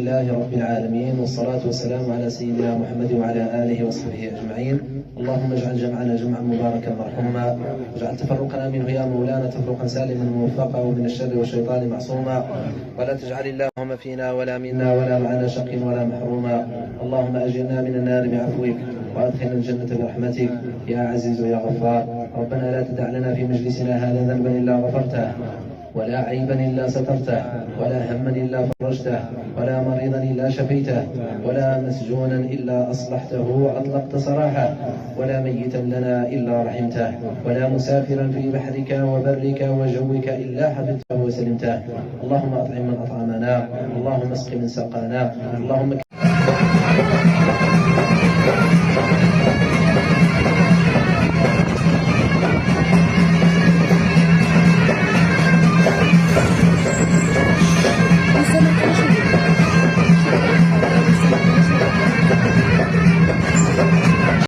لله رب العالمين، والصلاة والسلام على سيدنا محمد وعلى آله وصحبه أجمعين. اللهم اجعل جمعنا جمعا مباركا مرحوما، واجعل تفرقنا منه يا مولانا تفرقا سالما موفقا، ومن الشر والشيطان معصوما، ولا تجعل اللهم فينا ولا منا ولا معنا شق ولا محروما. اللهم أجرنا من النار بعفوك، وأدخلنا الجنة برحمتك يا عزيز يا غفار. ربنا لا تدع لنا في مجلسنا هذا ذنبا إلا غفرته، ولا عيبا إلا سترته، ولا هما إلا فرجته، ولا مريضا إلا شفيته، ولا مسجونا إلا أصلحته وأطلقت سراحه، ولا ميتا لنا إلا رحمته، ولا مسافرا في بحرك وبرك وجوك إلا حفظته وسلمته. اللهم أطعم من أطعمنا، اللهم اسق من سقانا، اللهم